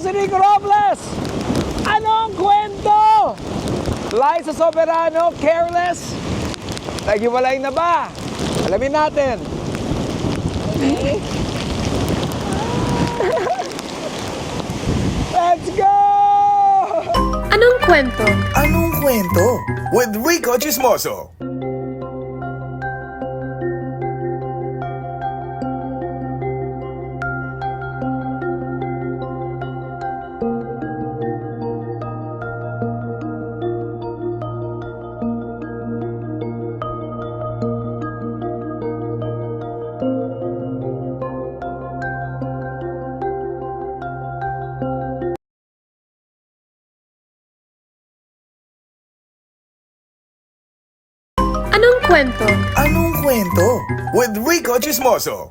si Rico Robles! Anong kwento? Liza Soberano, careless? Naghiwalay na ba? Alamin natin. Let's go! Anong kwento? Anong kwento? With Rico Chismoso. Anong kwento? Anong kwento? With Rico Chismoso.